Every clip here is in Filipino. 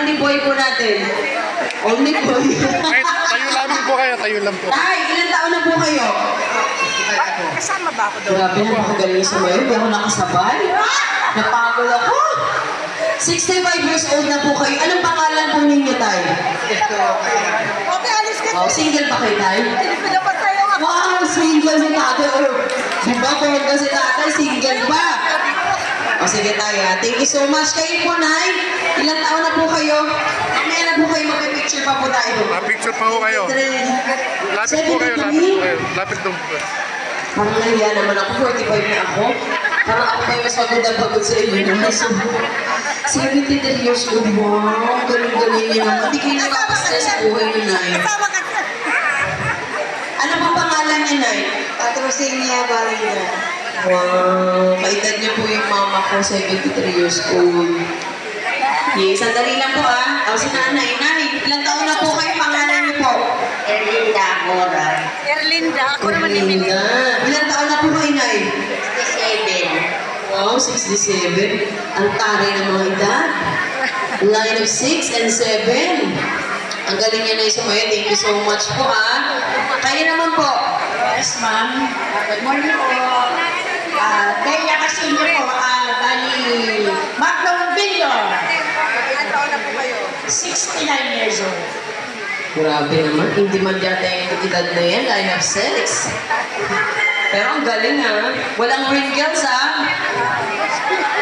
only boy po natin. Only boy. Kahit tayo lamang po kayo, tayo lang po. Tay, ilan taon na po kayo? Kasama ba ako doon? Grabe, napakagaling sa mayo. Hindi ako nakasabay. Napagod ako. 65 years old na po kayo. Anong pangalan po ninyo, Tay? Okay, alis ka. Oh, single pa kayo, Tay? Pinapat tayo nga. Wow, single si tatay. Oh, diba po si tatay, single pa. O sige tayo, thank you so much. Kayo po, Nay. Ilang taon na po kayo? Mamaya na po kayo mag-picture pa po tayo. Picture pa po kayo. Lapit po kayo, lapit po kayo. Lapit doon po. Parang nahiya naman ako, 45 na ako. Parang ako kayo mas maganda pagod sa inyo. 73 years old mo. Galing-galing niyo naman. Hindi kayo nakapasya sa buhay niyo, Nay. Kasama ka. Ano pang pangalan niya, Nay? Patrocinia Barriga. Wow, kaedad niyo po yung mama ko, 73 years old. Yes, sandali lang po ah. O si nanay, nanay, ilang taon na po kayo, pangalan niyo po? Erlinda Mora. Erlinda, ako naman din. Erlinda. Ilang taon na po kayo, Nay? 67. Wow, 67. Ang taray ng mga edad. Line of 6 and 7. Ang galing niya na sumayo. Thank you so much po ah. Kayo naman po. Yes, ma'am. Good morning po. Kaya kasi niyo po, bali, Macdonald Villar. Ilan taon na po kayo? 69 years old. Grabe naman. Hindi man yata yung edad na yan. Line of 6. Pero ang galing ha. Walang wrinkles ha.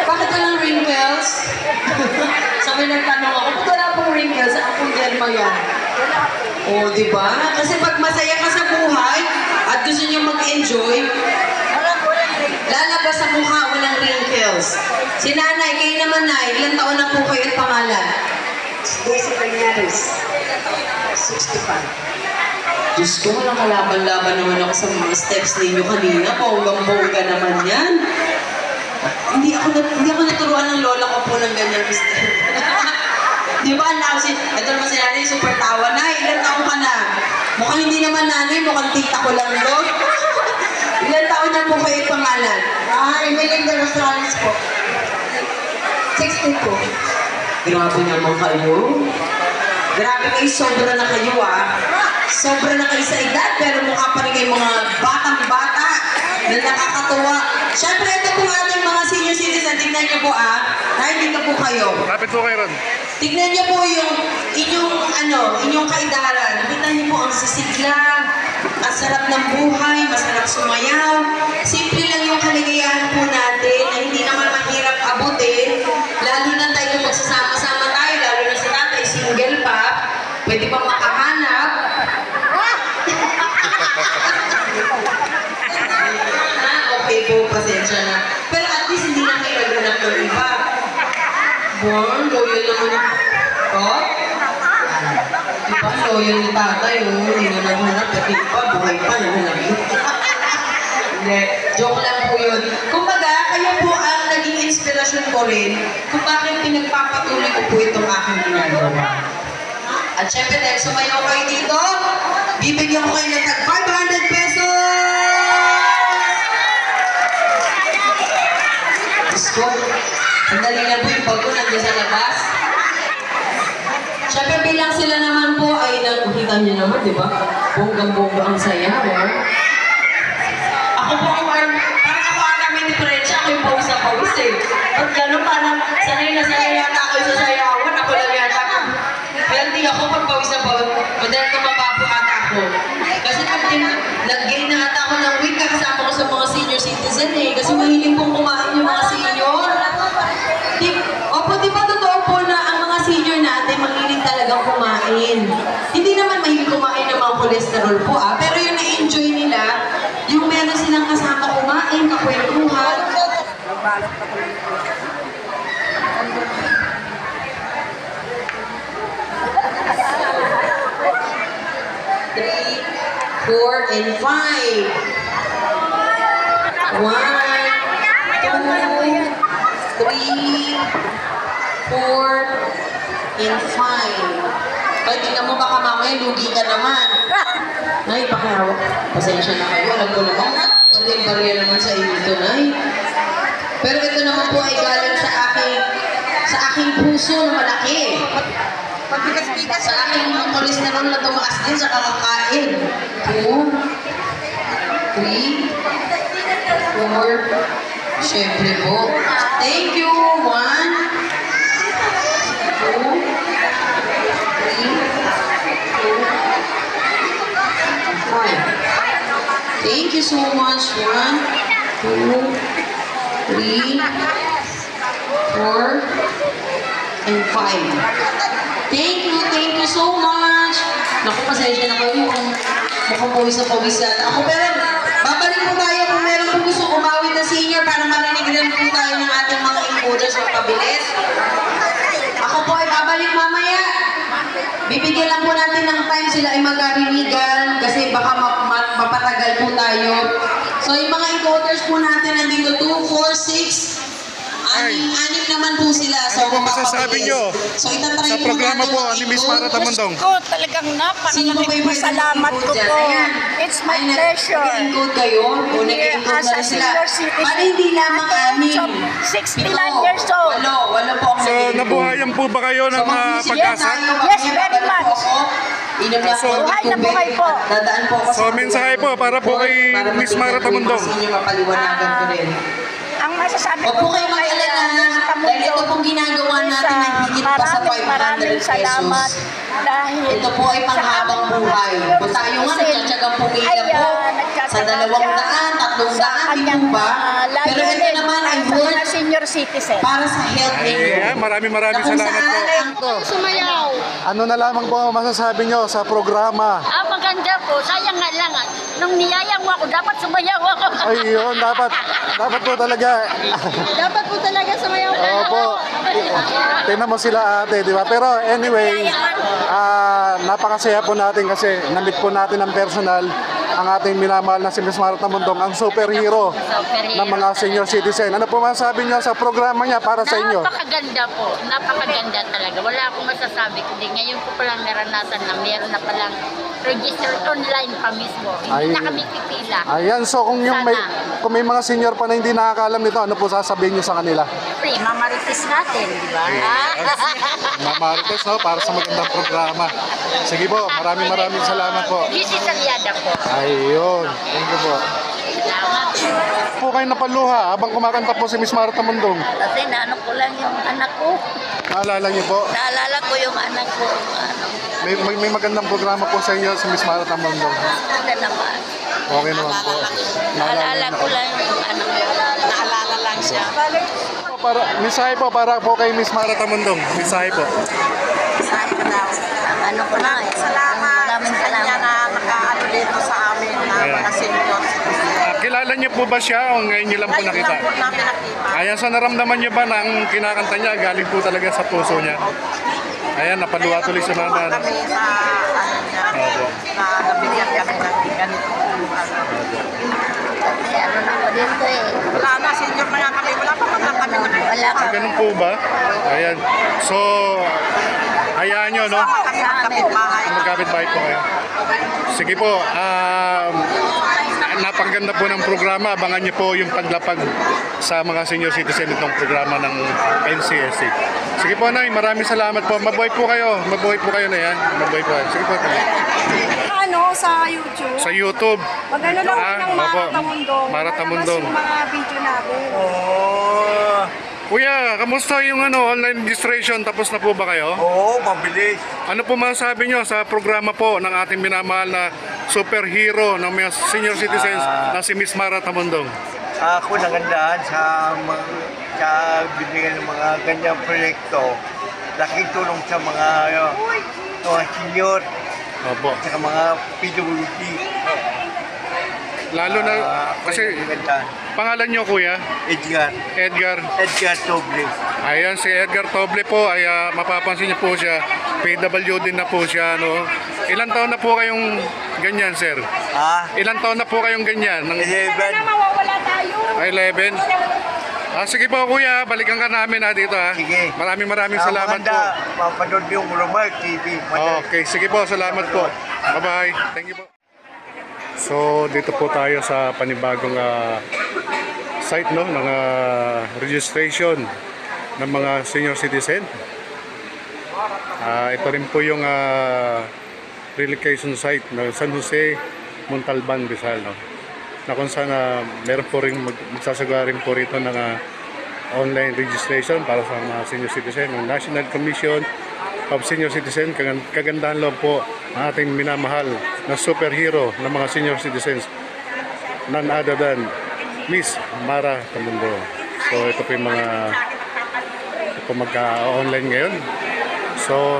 Bakit walang wrinkles? Sabi nagtanong ako, ba't wala pong wrinkles? Ang pong derma yan. O, diba? Kasi pag masaya ka sa buhay at gusto niyo mag-enjoy, lalabas sa mukha, walang wrinkles. Si nanay, kayo naman nay, ilang taon na po kayo at pangalan? Daisy Cañares. 65. Diyos ko, walang kalaban-laban naman ako sa mga steps ninyo kanina. Bonggang-bongga naman yan. Hindi ako naturuan ng lola ko po ng ganyan. Di ba, ito naman si nanay, super tawa na. Ilan taon ka na? Mukhang hindi naman nanay, mukhang tita ko lang doon. Ilan taon na po kayo pangalan? Melinda Rosales po. 60 po. Grabe naman kayo. Grabe kayo, sobra na kayo ah. Sobra na kayo sa edad, pero mukha pa rin kayo mga batang-bata na nakakatuwa. Siyempre, ito po ating mga senior citizen. Tignan niyo po ah. Dahil dito po kayo. Lapit po kayo ron. Tignan niyo po yung inyong kaidaran. Nakita niyo po ang sisigla, ang sarap ng buhay, masarap sumayaw. Simple lang yung kaligayahan po natin na hindi naman mahirap abutin. Lalo na tayo magsasama-sama tayo, lalo na sa tatay, single pa. Pwede pang makahanap. Okay po, pasensya na. Pero at least hindi na kayo naghanap ng iba. Bon, loyal naman yung... Oh? Diba, loyal ni tatay, oh. Hindi na naghanap. At iba, buhay pa, naghanap yun. Hindi, joke lang po yun. Kumbaga, kayo po ang naging inspirasyon ko rin kung bakit pinagpapatuloy ko po itong aking ginagawa. At syempre, dahil sumayaw kayo dito, bibigyan ko kayo ng tag 500 pesos! Diyos ko, sandali na po yung bago nandiyan sa labas. Siyempre, bilang sila naman po ay nakikita niyo naman, di ba? Bonggang-bongga ang saya, eh. Ako po ang parang ako ata may diferensya, ako yung pawis na pawis eh. Pag gano'n, parang sanay na sanay yata ako sa sayawan, ako lang yata. Pero di ako pag pawis na pawis, madalang tumaba po ata ako. Kasi pag nag-gain na ata ako ng week, kasama ko sa mga senior citizen eh. Kasi mahiling pong kumain yung mga senior. Opo, di ba totoo po na ang mga senior natin mahilig talagang kumain. Hindi naman mahilig kumain ng mga cholesterol po ah, pero yung na-enjoy nila, yung meron silang kasama kumain, kakwentuhan. 4 and 5. 1, 2, 3, 4, and 5. Ay, tingnan mo baka mamaya lugi ka naman. Nay, pakihawak. Pasensya na kayo. Alam ko naman, baril-baril naman sa inyo ito, Nay. Pero ito naman po ay galing sa sa aking puso na malaki. Sa aking cholesterol na tumaas din sa kakakain. 2, 3, 4. Siyempre po. Thank you. 1, 2, 3, 2, 5. Thank you so much. 1, 2, 3, 4, and 5. Thank you so much. Naku, pasensya na kayo kung mukhang pawis na pawis yata ako. Pero babalik po tayo kung meron po gusto umawit na senior para marinig rin po tayo ng ating mga encoders o pabilis. Ako po ay babalik mamaya. Bibigyan lang po natin ng time sila ay magkarinigan kasi baka mapatagal po tayo. So yung mga encoders po natin nandito 2, 4, 6, anim naman po sila. So, Ano po masasabi nyo so, itatry sa programa po ni Miss Mara Tamandong? Ko talagang napakalaking pasalamat ko po. It's my pleasure. Nag-encode kayo? O nag-encode na rin sila? Para hindi lamang anim. 69 years old. Walo po ako So, nag-encode. nabuhayan po ba kayo ng pag-asa? Yes, very much. Inom na po ng buhay na tubig. buhay po. Dadaan po ako So, mensahe po para po kay Miss Mara Tamandong. Para inyo mapaliwanagan ko rin. Ang masasabi Huwag po kayo mag-alala dahil ito pong ginagawa natin ng higit pa sa 500 salamat pesos. dahil Ito po ay panghabang buhay. Kung tayo nga nagtsatsagang pumila po sa 200, 300, di po ba? Pero ito naman ay worth senior citizen. para sa health ninyo. Ayan, maraming salamat po. Sumayaw. Ano na lamang po ang masasabi nyo sa programa? Maganda po. Sayang nga lang. Nung niyayang mo ako, dapat sumayaw ako. Ayun, dapat po talaga. Dapat po talaga sumayaw ka. Opo. Tingnan mo sila ate, di ba? Pero anyway, napakasaya po natin kasi namit po natin ng personal ang ating minamahal na si Miss Mara Tamandong, ang superhero ng mga senior citizen. Ano po masasabi nyo sa programa niya para sa inyo? Napakaganda po. Napakaganda talaga. Wala akong masasabi. Kundi ngayon ko palang naranasan na meron na palang register online pa mismo. Hindi na kami pipila. Ayan, so kung may mga senior pa na hindi nakakaalam nito, ano po sasabihin nyo sa kanila? Pre, mamaritis natin, di ba? Mamarites, no? Para sa magandang programa. Sige po, maraming salamat po. Busy Saliada po. Ayun, thank you po. Salamat po. Po kayo napaluha habang kumakanta po si Miss Mara Tamandong. Kasi naano ko lang yung anak ko. Naalala niyo po, Naalala ko yung anak ko. may magandang programa po sa inyo si Miss Mara Tamandong. Ano naman. Okay naman po. Naalala ko lang yung anak ko. Naalala lang siya. Mensahe po para po kay Miss Mara Tamandong. Mensahe po. Ano ko na eh. Maraming salamat. nakaano dito sa amin na mga seniors. Kilala niyo po ba siya o ngayon niyo lang po nakita? Ngayon lang po namin nakita. Ayan, so naramdaman niyo ba na ang kinakanta niya galing po talaga sa puso niya? Ayan, napaluwa tuloy si Mama. Kami sa ano niya, Opo. na nabigyan kami ng ganito. Kasi ano na ako dito eh. Wala na, senior na nga kami. Wala pa man lang kami. Wala ka. Ganun po ba? Ayan. So, hayaan nyo, no? Kami ang kapitbahay. Magkapit-bahay po kayo. Sige po, napakaganda po ng programa. Abangan nyo po yung paglapag sa mga senior citizen itong programa ng NCSC. Sige po, Nay, maraming salamat po. Mabuhay po kayo. Mabuhay po kayo na yan. Mabuhay po kayo. Sige po, Nay. Ano, sa YouTube? Sa YouTube. Pag ano lang ng opo. Mara Tamandong. Mara Tamandong. Lalabas yung mga video namin. Kuya, kamusta yung online registration? Tapos na po ba kayo? Oo, mabilis. Ano po masasabi nyo sa programa po ng ating minamahal na superhero ng mga senior citizens na si Miss Mara Tamandong? Ako nagandaan sa binigyan ng mga ganyang proyekto. Laking tulong sa mga senior Opo. at mga PWD. Lalo na kasi Nagandaan. pangalan nyo kuya, Edgar Toble. ayan si Edgar Toble po ay mapapansin niyo po siya, PWD na po siya, no? Ilan taon na po kayong ganyan, sir? Ilan taon na po kayong ganyan? 11. Mawawala tayo. 11? Sige po kuya, balikan ka namin dito Sige. Maraming salamat po. Mapanood yung Romark TV. Okay, sige po, salamat po. Bye-bye. Thank you po. So, dito po tayo sa panibagong site, no, ng registration ng mga senior citizen. Ito rin po yung relocation site ng San Jose, Montalban, Rizal, no? Na kung saan meron po rin magsasagawa rin po rito ng online registration para sa mga senior citizen ng National Commission of Senior Citizen. Kagandahan lang po ang ating minamahal na superhero ng mga senior citizens, none other than Miss Mara Tamundo. So ito po yung mga magka-online ngayon. So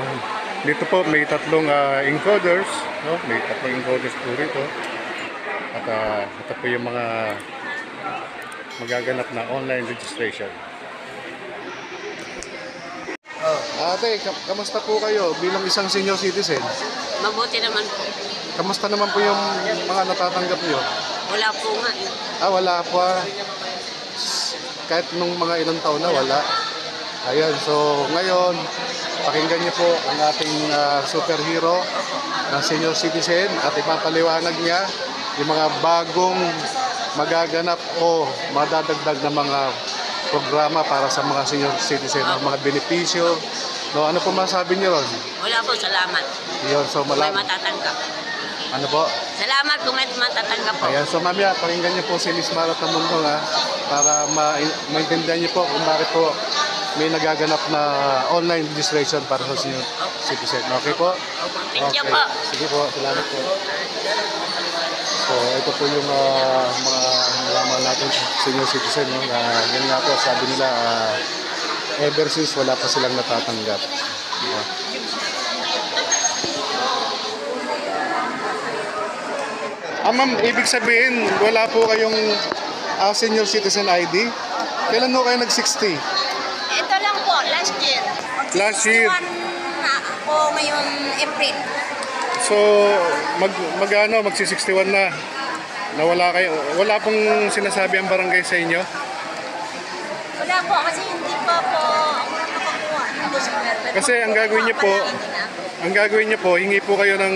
dito po may tatlong encoders, no? May tatlong encoders po rito. At ito po yung mga magaganap na online registration. Ate, kamusta po kayo bilang isang senior citizen? Mabuti naman po. Kamusta naman po yung mga natatanggap niyo? Wala po nga. Wala pa. Kahit nung mga ilang taon na, wala. Ayan, so ngayon, pakinggan niyo po ang ating superhero na senior citizen at ipapaliwanag niya yung mga bagong magaganap o madadagdag na mga programa para sa mga senior citizen, mga benepisyo. No, ano po masabi niyo ron? Wala po, salamat. Yun, so May matatanggap. Ano po? Salamat kung may matatanggap po. Ayan, so mamaya, pakinggan niyo po si Miss Mara Tamundo para maintindihan niyo po kung bakit po may nagaganap na online registration para sa senior citizen. Okay po? Thank you po. Sige po, salamat po. So, ito po yung mga nalaman natin senior citizen. No? Yan nga po, sabi nila, ever since wala pa silang natatanggap. Ma'am, ibig sabihin, wala po kayong senior citizen ID? Kailan mo kayo nag-60? Ito lang po, last year. Last year? Po ngayon, April. So, magsi-61 na. Nawala kayo. Wala pong sinasabi ang barangay sa inyo? Wala po, kasi hindi pa po ako nakakuha. Kasi ang gagawin niyo po, hingi po kayo ng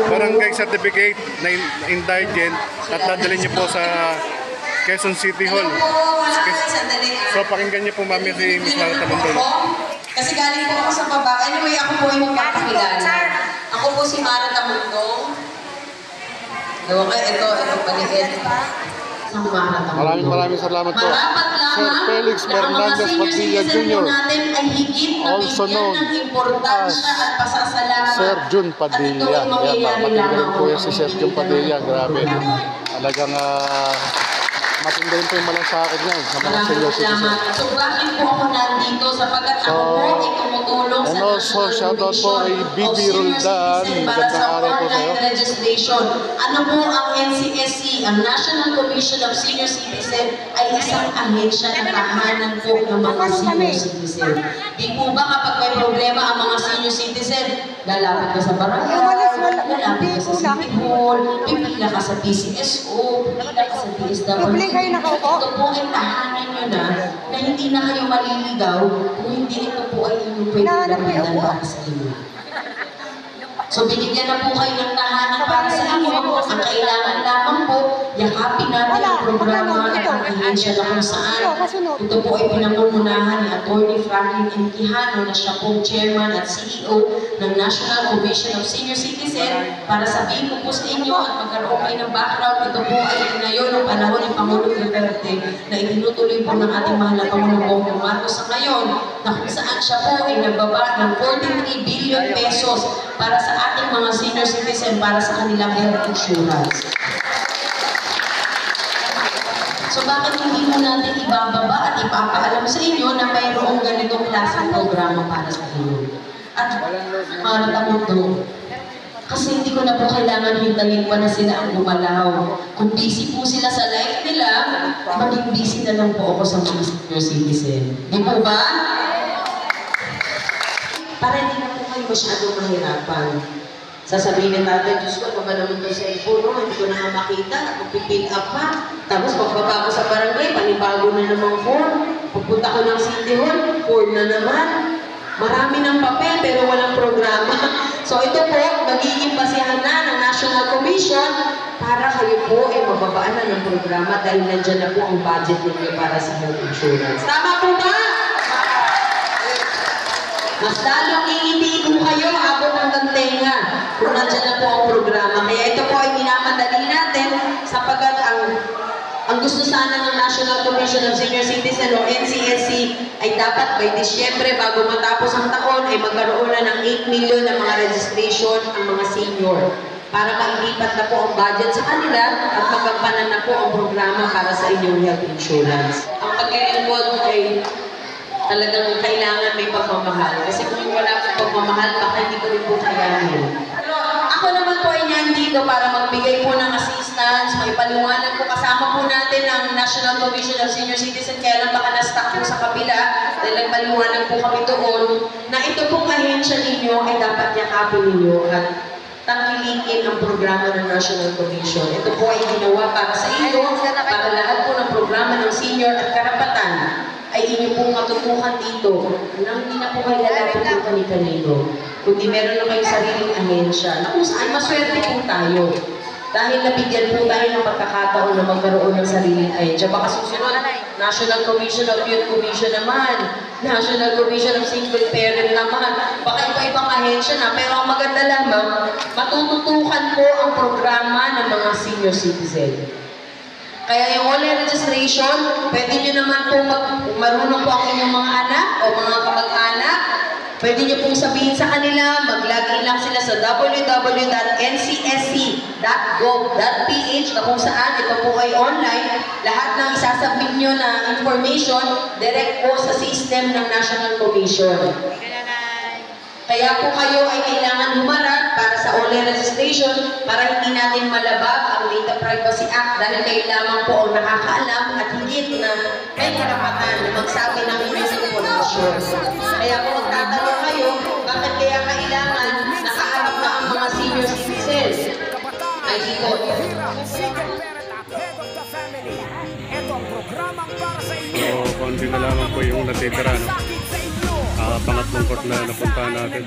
barangay certificate na indigent at dadalhin niyo po sa Quezon City Hall. So, pakinggan niyo po mami si Miss Mara Tamundo. Kasi galing po ako sa baba. Anyway, ako po yung magpapakilala. Ako po si Mara Tamundo. Ito paliit. Ang Mara Tamundo. Maraming salamat po. Marapat Sir lamang Felix na ang mga Fernandez senior Padilla citizen Jr. po natin ay higit na Also known bigyan ng importansya at pasasalamat. Sir Jun Padilla. At ito ay mangyayari lamang po yan si Sir Jun Padilla. Grabe. Talagang matindi rin po yung malasakit niya sa mga senior citizen. So bakit po ako nandito? Sapagkat ako po ay tumutulong sa and also, shoutout po kay Bibi Roldan. para Magandang sa araw po sa'yo. online registration. Ano po ang NCSC, ang National Commission of Senior Citizen, ay isang ahensya na tahanan po ng mga senior citizen. Di po ba kapag may problema ang mga senior citizen, lalapit ka sa barangay, lalapit ka sa City Hall, pipila ka sa PCSO, pipila ka sa DSWD. Ito po ay tahanan nyo na hindi na kayo maliligaw kung hindi ito po ay inyong pwede lapitan para sa inyo. So binigyan na po kayo ng tahanan para sa inyo. Ang kailangan lamang po, yakapin natin ang programa at ang ahensya na kung saan. Ito po ay pinamumunahan ni Atty. Franklin M. Quijano na siya po chairman at CEO ng National Commission of Senior Citizen para sabihin ko po sa inyo at magkaroon kayo ng background. Ito po ay itinayo ng panahon ni Pangulong Duterte na itinutuloy po ng ating mahal na Pangulong Bongbong Marcos sa ngayon na kung saan siya po ay nagbaba ng 43 billion pesos para sa ating mga senior citizen para sa kanilang health insurance. So bakit hindi mo natin ibababa at ipapaalam sa inyo na mayroong ganitong klaseng programa para sa inyo? At maramdaman to. Kasi hindi ko na po kailangan hintayin pa na sila ang gumalaw. Kung busy po sila sa life nila, maging busy na lang po ako sa mga senior citizen. Di po ba? Para hindi na po kayo masyadong mahirapan. Sasabihin ni tatay, Diyos ko, ano ba naman ito sa iPhone, no? Hindi ko na nga makita, magpipick up pa. Tapos pagbaba ko sa barangay, panibago na namang form. Pupunta ko ng City Hall, form na naman. Marami ng papel pero walang programa. So ito po, magiging basihan na ng National Commission para kayo po ay mababaan na ng programa dahil nandyan na po ang budget ninyo para sa health insurance. Tama po ba? Mas lalong iibig ko kayo abot ng tenga kung nandyan na po ang programa. Kaya ito po ay minamadali natin sapagkat ang gusto sana ng National Commission of Senior Citizen o NCSC ay dapat by Disyembre bago matapos ang taon ay magkaroon na ng 8 million na mga registration ang mga senior para mailipat na po ang budget sa kanila at magampanan na po ang programa para sa inyong health insurance. Ang pag-enroll ay talagang kailangan may pagmamahal. Kasi kung wala pong pagmamahal, baka hindi ko rin po kayanin. Pero ako naman po ay nandito para magbigay po ng assistance, may paliwanag po. Kasama po natin ang National Commission of Senior Citizen, kaya lang baka na-stuck po sa kabila, dahil nagpaliwanag po kami doon, na ito pong ahensya ninyo ay dapat yakapin ninyo at tangkilikin ang programa ng National Commission. Ito po ay ginawa para sa inyo, para lahat po ng programa ng senior at karapatan ay inyo pong matutukan dito nang hindi na po kayo lalapit po kani-kanino. Kundi meron na kayong sariling ahensya na kung saan maswerte po tayo. Dahil nabigyan po tayo ng pagkakataon na magkaroon ng sariling ahensya. Baka susunod, National Commission of Youth Commission naman, National Commission of Single Parent naman, baka iba-ibang ahensya na. Pero ang maganda lamang, matututukan po ang programa ng mga senior citizen. Kaya yung online registration, pwede nyo naman po marunong po ang inyong mga anak o mga kamag-anak. Pwede nyo pong sabihin sa kanila, mag-login lang sila sa www.ncsc.gov.ph na kung saan ito po ay online. Lahat ng isasubmit nyo na information, direct po sa system ng National Commission. Kaya po kayo ay kailangan humarap para sa online registration para hindi natin malabag ang Data Privacy Act dahil kayo lamang po ang nakakaalam at higit na may karapatan na magsabi ng inyong informasyon. Kaya kung magtatanong kayo, bakit kaya kailangan nakaharap na ang mga senior citizens? Ay dito. So, konti na lamang po yung natitira, no? Pangatlong court na napuntahan natin.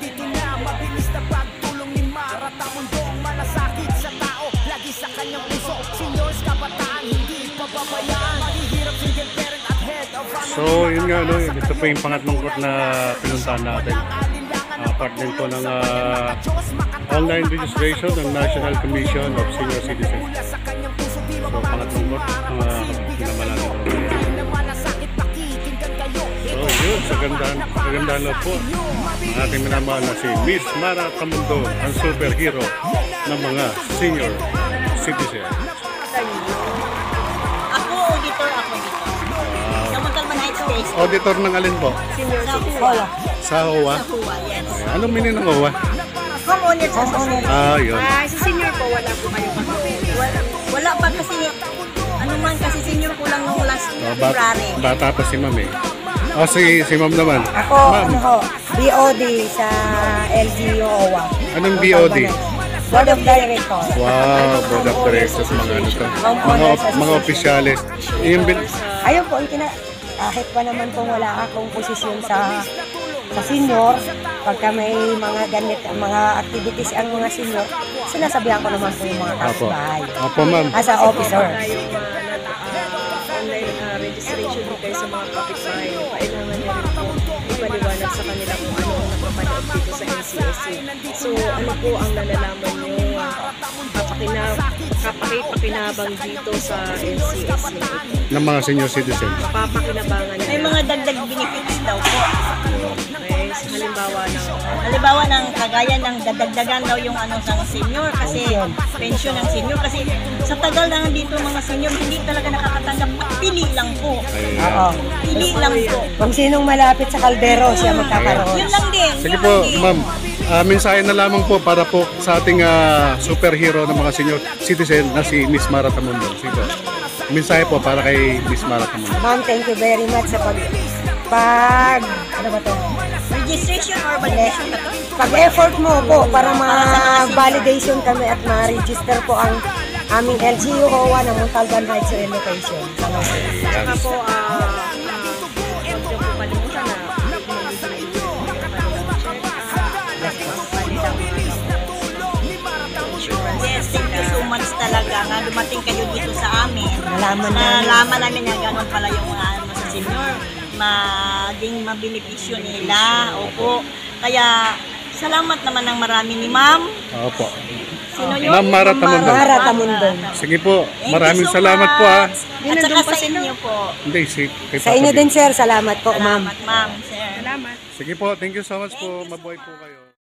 So, yun nga, no? Ito po yung pangatlong court na pinuntahan natin. Part din po ng online registration ng National Commission of Senior Citizens. So, pangatlong court pinaman natin. So, yun, sa gandaan na po ang ating minamahal na si Miss Mara Tamundo, ang superhero ng mga senior citizen. Ako, auditor ako dito. Sa Montalban Heights Station. Auditor ng alin po? Sa HUA. Sa OWA? Sa HUA, yes. Anong meaning ng OWA? Homeowner association. Yun. Sa senior po, wala po kayo. Wala pa kasi, ano man kasi senior ko lang nung last February. Bata pa si Ma'am eh. Si Ma'am naman. Ako, BOD sa LGU OWA. Anong BOD? Board of Directors. Wow, Board of Directors, mga ano to. Mga opisyalis. Ayun po, kahit pa naman po wala akong posisyon sa senior, pagka may mga ganit, mga activities ang mga senior, sinasabihan ko naman po yung mga kapitbahay. Opo, ma'am. As a officer. Online registration po kayo sa mga kapitbahay. Kailangan nyo rin po ipaliwanag sa kanila kung ano ang napapanood dito sa NCSC. So, ano po ang nalalaman nyo? Kapakipakinabang dito sa NCSC. Ng mga senior citizens. Papakinabangan nyo. May mga dagdag benefits daw po. Okay, so Halimbawa ng kagaya ng dadagdagan daw yung ano sa senior kasi pension ng senior kasi sa tagal na dito mga senior hindi talaga nakakatanggap. Pili lang po. Oo. Pili lang po. Kung sinong malapit sa kaldero, siya magkakaroon. Yun lang din. Sige yun po, lang din. ma'am. Mensahe na lamang po para po sa ating superhero ng mga senior citizen na si Miss Mara Tamundo. Sige po. Mensahe po para kay Miss Mara Tamundo. Ma'am, thank you very much sa ano ba to? Registration or validation ba to? Pag-effort mo po para ma-validation kami at ma-register po ang aming LGU HOA ng Montalban Heights relocation. Saka po, huwag nyo po kalimutan na Yes, thank you so much talaga nga dumating kayo dito sa amin. Nalaman namin na gano'n pala yung mga ano, sa senior. Maging mabenepisyo nila. Opo. Kaya salamat naman ng marami ni Ma'am. Opo. Sino yun? Ma'am Mara Tamundong. Mara Tamundong. Sige po, Thank maraming you so salamat much. po ha. At saka sa inyo po. Hindi, kay Sa inyo Papa din, sir. Salamat po, ma'am. Salamat, ma'am. Sir. Sige po, thank you so much po. Mabuhay po kayo.